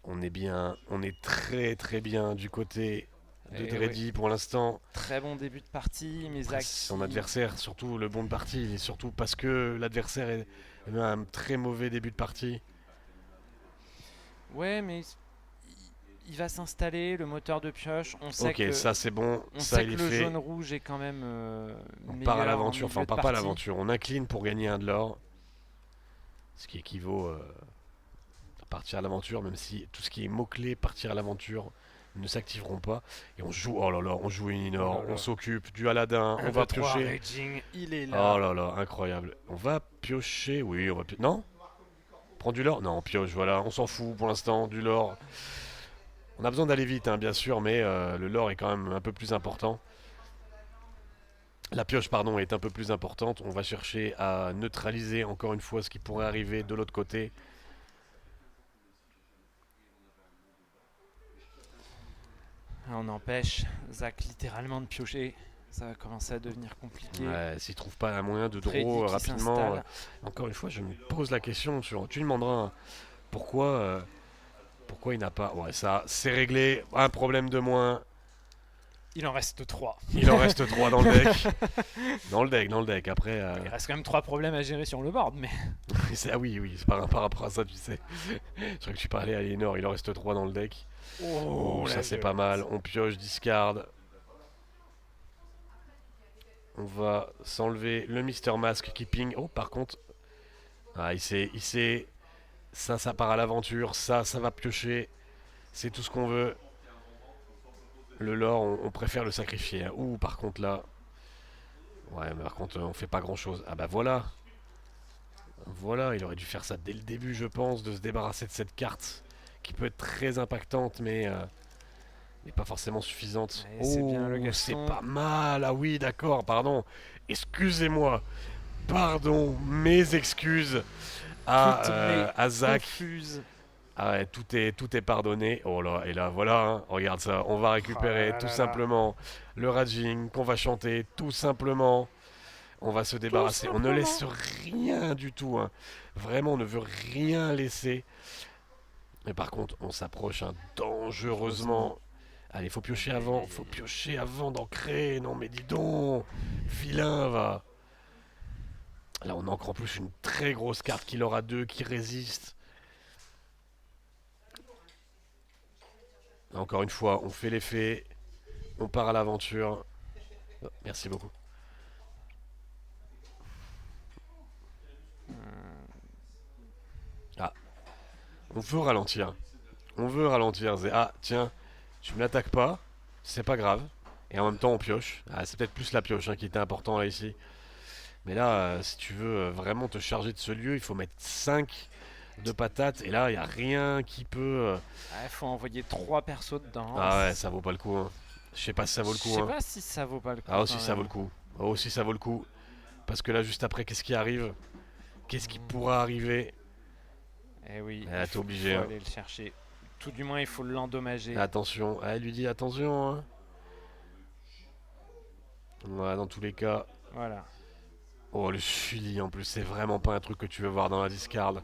[SPEAKER 1] On est bien, on est très très bien du côté de
[SPEAKER 2] Eh
[SPEAKER 1] Dredy pour l'instant.
[SPEAKER 2] Très bon début de partie, mais
[SPEAKER 1] Après,
[SPEAKER 2] Zach.
[SPEAKER 1] son adversaire, surtout le bon de partie, et surtout parce que l'adversaire a un très mauvais début de partie.
[SPEAKER 2] Ouais, mais il va s'installer, le moteur de pioche. On sait
[SPEAKER 1] Ok,
[SPEAKER 2] que,
[SPEAKER 1] ça c'est bon,
[SPEAKER 2] on
[SPEAKER 1] ça
[SPEAKER 2] sait
[SPEAKER 1] il
[SPEAKER 2] que
[SPEAKER 1] est
[SPEAKER 2] le
[SPEAKER 1] fait.
[SPEAKER 2] jaune-rouge est quand même
[SPEAKER 1] On
[SPEAKER 2] meilleur
[SPEAKER 1] part à
[SPEAKER 2] en
[SPEAKER 1] l'aventure, enfin on
[SPEAKER 2] milieu de
[SPEAKER 1] part pas à
[SPEAKER 2] partie.
[SPEAKER 1] l'aventure, on incline pour gagner un de l'or. Ce qui équivaut à partir à l'aventure, même si tout ce qui est mots-clés partir à l'aventure ne s'activeront pas. Et on joue, oh là là, on joue une Inor,
[SPEAKER 2] Oh là là.
[SPEAKER 1] on s'occupe du Aladdin,
[SPEAKER 2] Un,
[SPEAKER 1] on va
[SPEAKER 2] deux, trois,
[SPEAKER 1] piocher.
[SPEAKER 2] Raging, il est là.
[SPEAKER 1] Oh là là, incroyable. On va piocher, oui, on va piocher. Non? Prends du lore? Non, on pioche, voilà, on s'en fout pour l'instant, du lore. On a besoin d'aller vite, hein, bien sûr, mais le lore est quand même un peu plus important. La pioche, pardon, est un peu plus importante. On va chercher à neutraliser encore une fois ce qui pourrait arriver de l'autre côté.
[SPEAKER 2] On empêche Zach littéralement de piocher. Ça va commencer à devenir compliqué.
[SPEAKER 1] Ouais, s'il trouve pas un moyen de
[SPEAKER 2] Dredy
[SPEAKER 1] draw
[SPEAKER 2] qui
[SPEAKER 1] rapidement.
[SPEAKER 2] s'installe.
[SPEAKER 1] Encore une fois, je me pose la question sur. Tu demanderas pourquoi il n'a pas. Ouais, ça, c'est réglé. Un problème de moins.
[SPEAKER 2] Il en reste 3.
[SPEAKER 1] Il en reste 3 dans le deck. Dans le deck. Après.
[SPEAKER 2] Il reste quand même 3 problèmes à gérer sur le board, mais
[SPEAKER 1] Ah oui, oui, c'est par rapport à ça, tu sais. Je crois que tu parlais à Aliénor, il en reste 3 dans le deck. Oh, ça c'est pas mal. On pioche, discard. On va s'enlever le Mister Mask qui ping. Oh, par contre. Ah, il sait. Ça part à l'aventure. Ça va piocher. C'est tout ce qu'on veut. Le lore, on préfère le sacrifier, hein. Ouh, par contre là. Ouais, mais par contre, on fait pas grand chose. Ah bah voilà. Voilà, il aurait dû faire ça dès le début, je pense, de se débarrasser de cette carte qui peut être très impactante, mais pas forcément suffisante.
[SPEAKER 2] Ouais, c'est bien le
[SPEAKER 1] c'est
[SPEAKER 2] Gaston.
[SPEAKER 1] pas mal. Ah oui, d'accord, pardon. Excusez-moi. Pardon, mes excuses
[SPEAKER 2] toutes
[SPEAKER 1] à Zach.
[SPEAKER 2] confuse.
[SPEAKER 1] Ah ouais, tout est pardonné. Oh là, et là, voilà, hein, regarde ça. On va récupérer
[SPEAKER 2] Oh là
[SPEAKER 1] tout
[SPEAKER 2] là là.
[SPEAKER 1] simplement le Raging qu'on va chanter, tout simplement. On va se débarrasser. On ne laisse rien du tout, hein. Vraiment, on ne veut rien laisser. Mais par contre, on s'approche, hein, dangereusement. Allez, faut piocher avant. Faut piocher avant d'ancrer. Non, mais dis donc. Vilain, va. Là, on ancre en plus une très grosse carte qui aura 2, qui résiste. Encore une fois, on fait l'effet. On part à l'aventure. Oh, merci beaucoup. Ah. On veut ralentir. On veut ralentir. Ah, tiens. Tu me l'attaques pas, c'est pas grave. Et en même temps, on pioche. Ah, c'est peut-être plus la pioche hein, qui était important là ici. Mais là, si tu veux vraiment te charger de ce lieu, il faut mettre 5 de patates. Et là, il n'y a rien qui peut.
[SPEAKER 2] Il faut envoyer 3 persos dedans.
[SPEAKER 1] Ah ouais, ça vaut pas le coup. Hein. Je sais pas si ça vaut le
[SPEAKER 2] Je
[SPEAKER 1] coup.
[SPEAKER 2] sais
[SPEAKER 1] Hein.
[SPEAKER 2] pas si ça vaut pas le coup.
[SPEAKER 1] Ah, aussi
[SPEAKER 2] quand
[SPEAKER 1] ça vaut
[SPEAKER 2] même.
[SPEAKER 1] le coup. Ah, aussi ça vaut le coup. Parce que là, juste après, qu'est-ce qui arrive? Qu'est-ce qui pourra arriver?
[SPEAKER 2] Eh oui,
[SPEAKER 1] Ah,
[SPEAKER 2] il
[SPEAKER 1] t'es
[SPEAKER 2] faut,
[SPEAKER 1] obligé,
[SPEAKER 2] faut
[SPEAKER 1] hein.
[SPEAKER 2] aller le chercher. Tout du moins, il faut l'endommager.
[SPEAKER 1] Attention. Ah, elle lui dit attention. Hein. Voilà, dans tous les cas.
[SPEAKER 2] Voilà.
[SPEAKER 1] Oh, le Sully en plus, c'est vraiment pas un truc que tu veux voir dans la discard.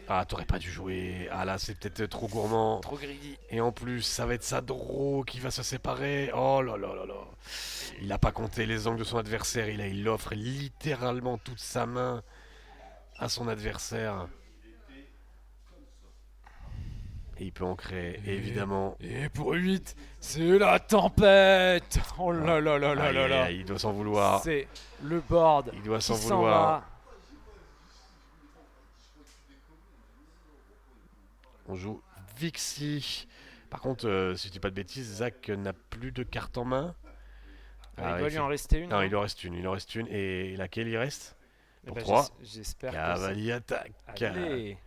[SPEAKER 1] Ah, t'aurais pas dû jouer. Ah là, c'est peut-être trop gourmand.
[SPEAKER 2] Trop greedy.
[SPEAKER 1] Et en plus, ça va être sa draw qui va se séparer. Oh là là là là. Il n'a pas compté les angles de son adversaire. Il offre littéralement toute sa main à son adversaire. Et il peut en créer, évidemment.
[SPEAKER 2] Et pour 8, c'est la tempête. Oh là là là là
[SPEAKER 1] Aïe,
[SPEAKER 2] là
[SPEAKER 1] aïe,
[SPEAKER 2] là.
[SPEAKER 1] aïe, il doit s'en vouloir.
[SPEAKER 2] C'est le board
[SPEAKER 1] Il doit
[SPEAKER 2] qui
[SPEAKER 1] s'en
[SPEAKER 2] s'en
[SPEAKER 1] vouloir.
[SPEAKER 2] va.
[SPEAKER 1] On joue Vixie. Par contre, si je dis pas de bêtises, Zach n'a plus de carte en main.
[SPEAKER 2] Il doit lui en rester une.
[SPEAKER 1] Non,
[SPEAKER 2] hein.
[SPEAKER 1] il en reste une. Il en reste une. Et laquelle il reste?
[SPEAKER 2] Eh
[SPEAKER 1] Pour
[SPEAKER 2] ben,
[SPEAKER 1] 3.
[SPEAKER 2] J'espère que
[SPEAKER 1] Cavalier attaque.
[SPEAKER 2] c'est... Allez.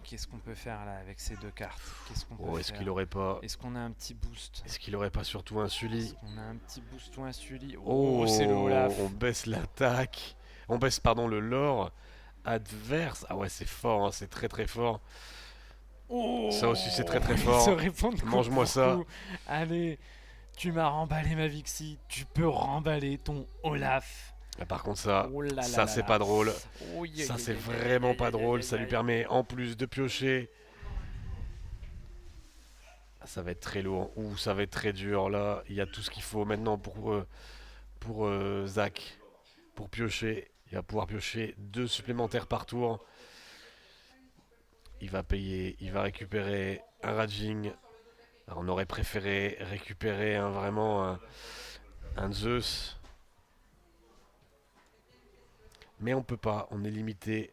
[SPEAKER 2] Qu'est-ce qu'on peut faire là avec ces 2 cartes? Qu'est-ce qu'on peut
[SPEAKER 1] Oh, est-ce
[SPEAKER 2] faire?
[SPEAKER 1] qu'il aurait pas.
[SPEAKER 2] Est-ce qu'on a un petit boost?
[SPEAKER 1] Est-ce qu'il aurait pas surtout un Sully?
[SPEAKER 2] Est-ce qu'on a un petit boost ou un Sully?
[SPEAKER 1] Oh,
[SPEAKER 2] c'est le Olaf.
[SPEAKER 1] on baisse l'attaque. On baisse, pardon, le lore adverse. Ah ouais, c'est fort, hein, c'est très très fort.
[SPEAKER 2] Oh,
[SPEAKER 1] Ça aussi, c'est très, très
[SPEAKER 2] ils
[SPEAKER 1] fort.
[SPEAKER 2] se répondent coup
[SPEAKER 1] Mange-moi
[SPEAKER 2] pour
[SPEAKER 1] ça.
[SPEAKER 2] coup. Allez, tu m'as remballé ma Vixie, tu peux remballer ton Olaf.
[SPEAKER 1] Ah, par contre, ça,
[SPEAKER 2] Oh là là
[SPEAKER 1] ça
[SPEAKER 2] là
[SPEAKER 1] c'est
[SPEAKER 2] là.
[SPEAKER 1] pas drôle.
[SPEAKER 2] Oh, aïe,
[SPEAKER 1] Ça,
[SPEAKER 2] aïe,
[SPEAKER 1] c'est
[SPEAKER 2] aïe,
[SPEAKER 1] vraiment
[SPEAKER 2] aïe,
[SPEAKER 1] pas
[SPEAKER 2] aïe,
[SPEAKER 1] drôle.
[SPEAKER 2] aïe,
[SPEAKER 1] Ça lui
[SPEAKER 2] aïe.
[SPEAKER 1] permet, en plus de piocher. Ah, ça va être très lourd. Ouh, ça va être très dur. Là, il y a tout ce qu'il faut maintenant pour Zach. Pour piocher. Il va pouvoir piocher 2 supplémentaires par tour. Il va payer, il va récupérer un Raging. Alors, on aurait préféré récupérer un Zeus. Mais on peut pas, on est limité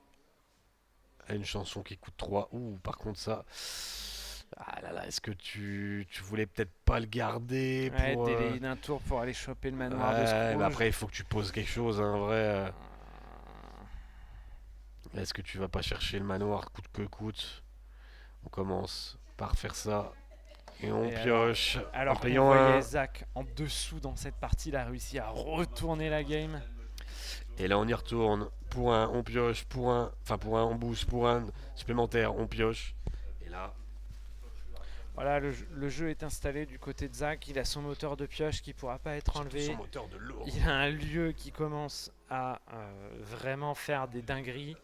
[SPEAKER 1] à une chanson qui coûte 3. Ouh, par contre ça... Ah là là, est-ce que tu voulais peut-être pas le garder
[SPEAKER 2] Ouais,
[SPEAKER 1] pour...
[SPEAKER 2] délayer d'un tour pour aller choper le manoir de
[SPEAKER 1] Ouais,
[SPEAKER 2] Scrooge.
[SPEAKER 1] mais après il faut que tu poses quelque chose, hein, vrai. Est-ce que tu vas pas chercher le manoir coûte que coûte? On commence par faire ça. Et on
[SPEAKER 2] Et
[SPEAKER 1] pioche
[SPEAKER 2] Alors
[SPEAKER 1] en
[SPEAKER 2] qu'on
[SPEAKER 1] payant
[SPEAKER 2] voyait
[SPEAKER 1] un.
[SPEAKER 2] Zach en dessous dans cette partie, il a réussi à retourner la game.
[SPEAKER 1] Et là on y retourne. Pour un, on pioche. Pour un, on boost. Pour un supplémentaire, on pioche. Et là,
[SPEAKER 2] Voilà, le jeu est installé du côté de Zach. Il a son moteur de pioche qui pourra pas être
[SPEAKER 1] surtout
[SPEAKER 2] enlevé.
[SPEAKER 1] son moteur de lourd.
[SPEAKER 2] Il a un lieu qui commence à vraiment faire des dingueries.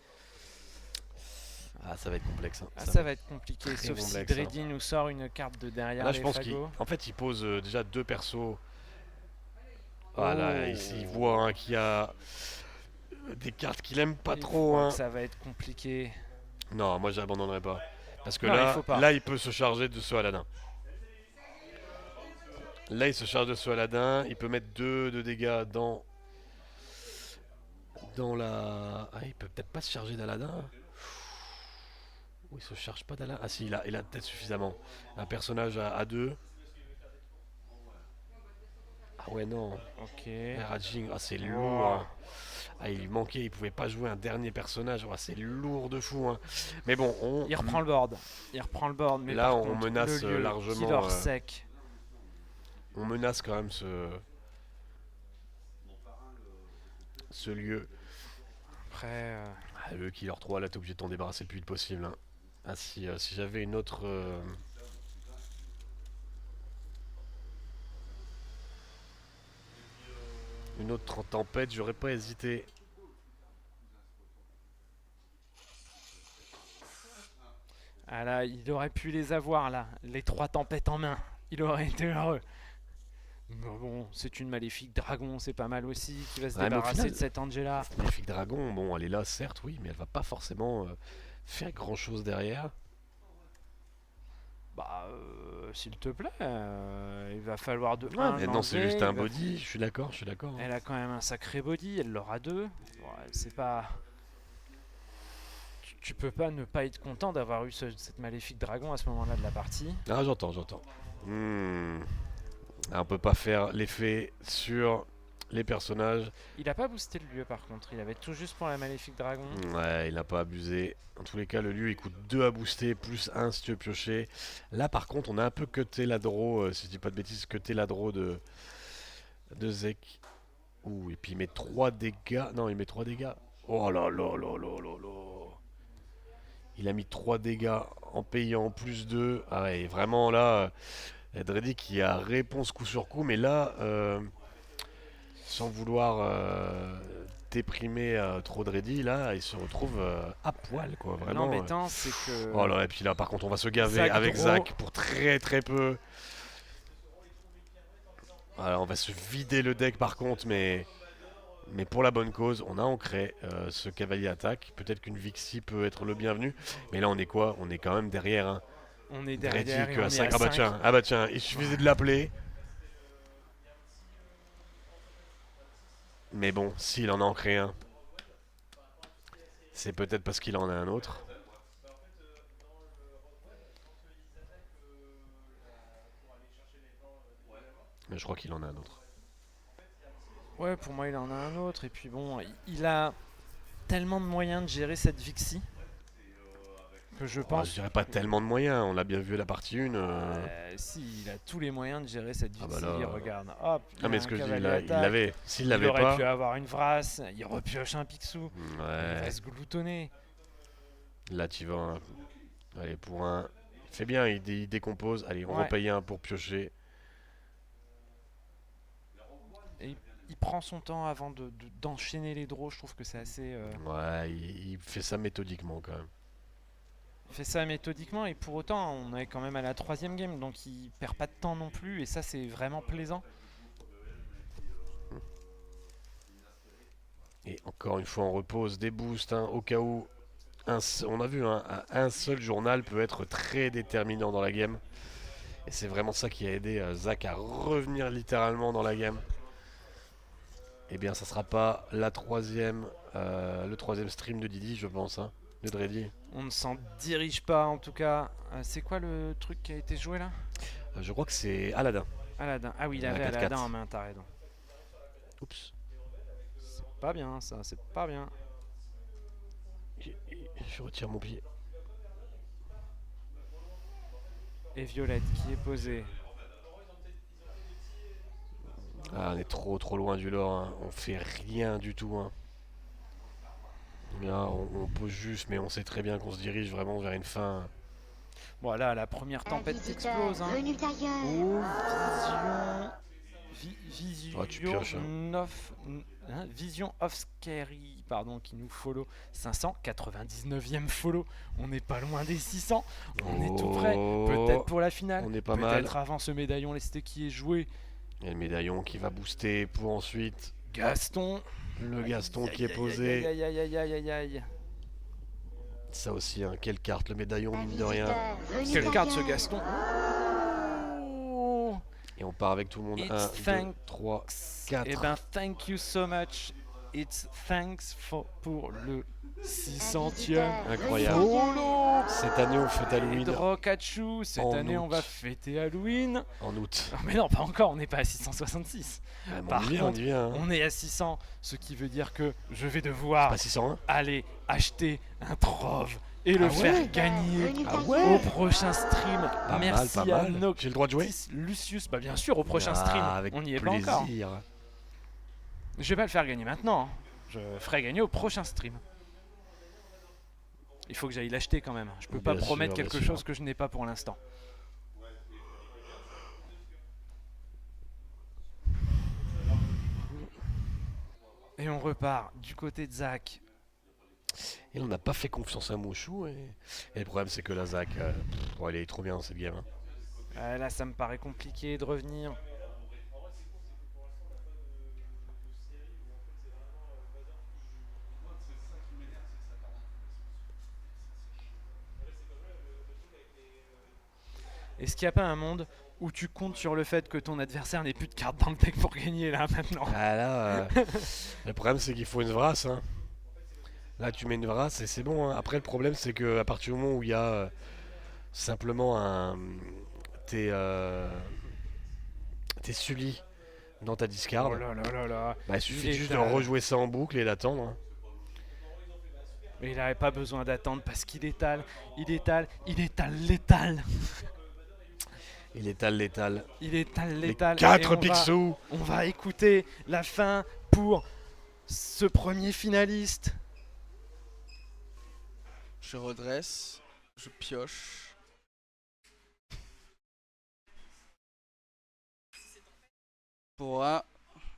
[SPEAKER 1] Ah, ça va être complexe. Hein.
[SPEAKER 2] Ah, ça va être compliqué,
[SPEAKER 1] très
[SPEAKER 2] sauf si
[SPEAKER 1] complexe,
[SPEAKER 2] Dreddy nous sort une carte de derrière
[SPEAKER 1] Là,
[SPEAKER 2] les
[SPEAKER 1] je pense qu'il
[SPEAKER 2] fagots.
[SPEAKER 1] en fait, il pose déjà 2 persos. Voilà,
[SPEAKER 2] Oh.
[SPEAKER 1] ici, il voit hein, qu'il y a des cartes qu'il aime pas
[SPEAKER 2] Il
[SPEAKER 1] trop.
[SPEAKER 2] croit
[SPEAKER 1] Hein.
[SPEAKER 2] que ça va être compliqué.
[SPEAKER 1] Non, moi, j'abandonnerai pas. Parce que
[SPEAKER 2] Non, il
[SPEAKER 1] là,
[SPEAKER 2] faut pas.
[SPEAKER 1] là, il peut se charger de ce Aladdin. Là, il se charge de ce Aladdin. Il peut mettre 2 de dégâts dans la... Ah, il peut peut-être pas se charger d'Aladin. Ou il se charge pas d'Aladin. Ah si, il a peut-être suffisamment. Un personnage à 2. Ah ouais, non.
[SPEAKER 2] Ok.
[SPEAKER 1] Raging, ah, c'est lourd. Hein. Ah, il lui manquait, il pouvait pas jouer un dernier personnage. Ah, c'est lourd de fou. Hein. Mais bon,
[SPEAKER 2] Il reprend le board. Il reprend le board. Mais
[SPEAKER 1] là,
[SPEAKER 2] par
[SPEAKER 1] on
[SPEAKER 2] contre,
[SPEAKER 1] menace
[SPEAKER 2] le lieu
[SPEAKER 1] largement.
[SPEAKER 2] Killer sec.
[SPEAKER 1] On menace quand même ce lieu.
[SPEAKER 2] Après,
[SPEAKER 1] Ah, le Killer 3, là, t'es obligé de t'en débarrasser le plus vite possible. Hein. Ah, si j'avais une autre. Une autre tempête, j'aurais pas hésité.
[SPEAKER 2] ah là, il aurait pu les avoir là, les 3 tempêtes en main. Il aurait été heureux. Mais bon, c'est une maléfique dragon, c'est pas mal aussi, qui va se
[SPEAKER 1] Ouais, mais au
[SPEAKER 2] débarrasser
[SPEAKER 1] final,
[SPEAKER 2] de cette Angela.
[SPEAKER 1] Maléfique Dragon, bon, elle est là, certes, oui, mais elle va pas forcément faire grand chose derrière.
[SPEAKER 2] Bah, s'il te plaît, il va falloir de
[SPEAKER 1] Ouais,
[SPEAKER 2] un,
[SPEAKER 1] mais non, c'est
[SPEAKER 2] l'enlever,
[SPEAKER 1] juste un
[SPEAKER 2] il va-
[SPEAKER 1] body, je suis d'accord. Hein.
[SPEAKER 2] Elle a quand même un sacré body, elle l'aura 2. Ouais, c'est pas... Tu peux pas ne pas être content d'avoir eu cette maléfique dragon à ce moment-là de la partie.
[SPEAKER 1] Ah, j'entends. Ah, on peut pas faire l'effet sur les personnages.
[SPEAKER 2] Il a pas boosté le lieu par contre, il avait tout juste pour la maléfique dragon.
[SPEAKER 1] Ouais, il a pas abusé. En tous les cas, le lieu il coûte 2 à booster, plus 1 si tu veux piocher. Là, par contre, on a un peu cuté la draw, si je dis pas de bêtises, cuté la draw de Zek. Ouh, et puis il met 3 dégâts. Non, il met 3 dégâts. Oh là là là là là là. Il a mis 3 dégâts en payant plus 2. Ah ouais, vraiment là, Dreddy qui a réponse coup sur coup, mais là, sans vouloir déprimer trop Dreddy, là, il se retrouve à poil, quoi, vraiment.
[SPEAKER 2] L'embêtant, c'est que.
[SPEAKER 1] Oh là, et puis là, par contre, on va se gaver
[SPEAKER 2] Zach
[SPEAKER 1] avec
[SPEAKER 2] draw.
[SPEAKER 1] Zach pour très très peu. Voilà, on va se vider le deck par contre, mais pour la bonne cause, on a ancré ce cavalier attaque. Peut-être qu'une Vixie peut être le bienvenu, mais là, on est quoi? On est quand même derrière. Hein.
[SPEAKER 2] On est
[SPEAKER 1] Dreddy
[SPEAKER 2] derrière et
[SPEAKER 1] que
[SPEAKER 2] on
[SPEAKER 1] à
[SPEAKER 2] est
[SPEAKER 1] 5.
[SPEAKER 2] à
[SPEAKER 1] Ah bah tiens, il suffisait de l'appeler. Mais bon, s'il en a ancré un, c'est peut-être parce qu'il en a un autre. Mais je crois qu'il en a un autre.
[SPEAKER 2] Ouais, pour moi, il en a un autre. Et puis bon, il a tellement de moyens de gérer cette Vixie que je
[SPEAKER 1] Oh,
[SPEAKER 2] pense.
[SPEAKER 1] je dirais pas tellement de moyens, on l'a bien vu à la partie 1.
[SPEAKER 2] Si, il a tous les moyens de gérer cette
[SPEAKER 1] Ah
[SPEAKER 2] Vixie.
[SPEAKER 1] bah là,
[SPEAKER 2] Il regarde. Hop, il
[SPEAKER 1] Ah
[SPEAKER 2] a
[SPEAKER 1] mais
[SPEAKER 2] un
[SPEAKER 1] ce que je dis,
[SPEAKER 2] cavalier
[SPEAKER 1] il
[SPEAKER 2] attaque.
[SPEAKER 1] l'avait. S'il
[SPEAKER 2] Il
[SPEAKER 1] l'avait
[SPEAKER 2] aurait
[SPEAKER 1] pas...
[SPEAKER 2] pu avoir une Vrasse, il repioche un Picsou. Il
[SPEAKER 1] Ouais,
[SPEAKER 2] va se gloutonner.
[SPEAKER 1] là tu vas... Allez, pour un... Il fait bien, il décompose. Allez, on
[SPEAKER 2] Ouais.
[SPEAKER 1] repaye un pour piocher.
[SPEAKER 2] Il prend son temps avant d'enchaîner les draws. Je trouve que c'est assez.
[SPEAKER 1] Ouais, il fait ça méthodiquement quand même.
[SPEAKER 2] Il fait ça méthodiquement et pour autant, on est quand même à la 3ème game, donc il perd pas de temps non plus. Et ça, c'est vraiment plaisant.
[SPEAKER 1] Et encore une fois, on repose des boosts, hein, au cas où... on a vu, hein, un seul journal peut être très déterminant dans la game. Et c'est vraiment ça qui a aidé Zach à revenir littéralement dans la game. Eh bien, ça sera pas le 3ème stream de Didi, je pense, hein, de Dreddy.
[SPEAKER 2] On ne s'en dirige pas en tout cas. C'est quoi le truc qui a été joué là?
[SPEAKER 1] Je crois que c'est Aladdin.
[SPEAKER 2] Aladdin. Ah oui, il
[SPEAKER 1] Ouais,
[SPEAKER 2] avait
[SPEAKER 1] 4-4.
[SPEAKER 2] Aladdin en main, t'as raison.
[SPEAKER 1] Oups.
[SPEAKER 2] C'est pas bien ça, c'est pas bien.
[SPEAKER 1] Je retire mon pied.
[SPEAKER 2] Et Violette qui est posée.
[SPEAKER 1] Ah, on est trop loin du lore, hein. On fait rien du tout, hein. Là, on pose juste, mais on sait très bien qu'on se dirige vraiment vers une fin.
[SPEAKER 2] Voilà, la première tempête
[SPEAKER 5] Visiteur
[SPEAKER 2] explose. Hein.
[SPEAKER 5] venu d'ailleurs.
[SPEAKER 2] Oh, Vision.
[SPEAKER 1] Oh, tu pioches, hein.
[SPEAKER 2] Vision of Scary, pardon, qui nous follow. 599e follow. On n'est pas loin des 600. On est tout près. Peut-être pour la finale.
[SPEAKER 1] On est pas mal.
[SPEAKER 2] Peut-être avant ce médaillon lesté qui est joué.
[SPEAKER 1] Il y a le médaillon qui va booster pour ensuite
[SPEAKER 2] Gaston.
[SPEAKER 1] le Gaston
[SPEAKER 2] Aïe,
[SPEAKER 1] qui est
[SPEAKER 2] aïe,
[SPEAKER 1] posé.
[SPEAKER 2] Aïe, aïe, aïe, aïe, aïe, aïe.
[SPEAKER 1] Ça aussi, hein, quelle carte, le médaillon,
[SPEAKER 5] Un
[SPEAKER 1] mine de rien.
[SPEAKER 5] visiteur venu
[SPEAKER 2] Quelle carte ce
[SPEAKER 5] d'ailleurs.
[SPEAKER 2] Gaston. Oh.
[SPEAKER 1] Et on part avec tout le monde.
[SPEAKER 2] It's
[SPEAKER 1] 1, 2,
[SPEAKER 2] thanks.
[SPEAKER 1] 3, 4.
[SPEAKER 2] Eh ben, thank you so much. It's thanks pour le 600e.
[SPEAKER 1] Incroyable.
[SPEAKER 2] Follow.
[SPEAKER 1] Cette année, on fête Halloween
[SPEAKER 2] Drokachu, cette
[SPEAKER 1] En
[SPEAKER 2] année on
[SPEAKER 1] août.
[SPEAKER 2] va fêter Halloween.
[SPEAKER 1] en août.
[SPEAKER 2] Non, mais non, pas encore, on n'est pas à 666.
[SPEAKER 1] Ah, mais
[SPEAKER 2] Par
[SPEAKER 1] on y vient,
[SPEAKER 2] contre,
[SPEAKER 1] on y vient. Hein.
[SPEAKER 2] On est à 600, ce qui veut dire que je vais devoir
[SPEAKER 1] Pas 601
[SPEAKER 2] aller acheter un trove et le
[SPEAKER 1] Ah ouais
[SPEAKER 2] faire gagner
[SPEAKER 5] Venu
[SPEAKER 1] Ah
[SPEAKER 5] d'ailleurs.
[SPEAKER 1] ouais
[SPEAKER 2] au prochain stream.
[SPEAKER 1] Pas
[SPEAKER 2] Merci
[SPEAKER 1] mal, pas
[SPEAKER 2] à
[SPEAKER 1] mal.
[SPEAKER 2] Noctis
[SPEAKER 1] J'ai le droit de jouer
[SPEAKER 2] Lucius. Bah bien sûr, au prochain
[SPEAKER 1] Ah,
[SPEAKER 2] stream.
[SPEAKER 1] avec
[SPEAKER 2] On n'y est
[SPEAKER 1] plaisir.
[SPEAKER 2] pas encore. Je vais pas le faire gagner maintenant. Hein. Je ferai gagner au prochain stream. Il faut que j'aille l'acheter quand même. Je peux pas
[SPEAKER 1] Bien
[SPEAKER 2] promettre
[SPEAKER 1] sûr, bien
[SPEAKER 2] quelque
[SPEAKER 1] sûr.
[SPEAKER 2] chose que je n'ai pas pour l'instant. Et on repart du côté de Zach.
[SPEAKER 1] Et on n'a pas fait confiance à Mouchou. Et le problème, c'est que la Zach, il est trop bien dans cette game. Hein.
[SPEAKER 2] Là, ça me paraît compliqué de revenir. Est-ce qu'il n'y a pas un monde où tu comptes sur le fait que ton adversaire n'ait plus de cartes dans le deck pour gagner là maintenant?
[SPEAKER 1] Ah là, le problème, c'est qu'il faut une vrasse. Hein. Là, tu mets une vrasse et c'est bon, hein. Après, le problème, c'est que à partir du moment où il y a simplement un. Tes Sully dans ta discard,
[SPEAKER 2] Oh là là là là.
[SPEAKER 1] bah, il suffit
[SPEAKER 2] Il est
[SPEAKER 1] juste de
[SPEAKER 2] tard.
[SPEAKER 1] rejouer ça en boucle et d'attendre, hein.
[SPEAKER 2] Mais il n'avait pas besoin d'attendre parce qu'il étale, il étale, il étale létal.
[SPEAKER 1] Il étale létal.
[SPEAKER 2] Il étale
[SPEAKER 1] Les
[SPEAKER 2] létal.
[SPEAKER 1] 4
[SPEAKER 2] Et
[SPEAKER 1] pixels.
[SPEAKER 2] on va écouter la fin pour ce premier finaliste.
[SPEAKER 4] Je redresse, je pioche. Pour un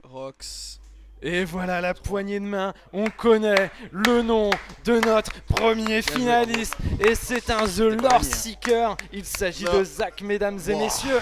[SPEAKER 4] Rox.
[SPEAKER 2] Et voilà la poignée de main, on connaît le nom de notre premier
[SPEAKER 4] joué,
[SPEAKER 2] finaliste. Et c'est un The
[SPEAKER 4] C'était pas
[SPEAKER 2] Lord
[SPEAKER 4] gagné, hein.
[SPEAKER 2] Seeker. Il s'agit
[SPEAKER 4] Non.
[SPEAKER 2] de Zach, mesdames et
[SPEAKER 1] Wow.
[SPEAKER 2] messieurs.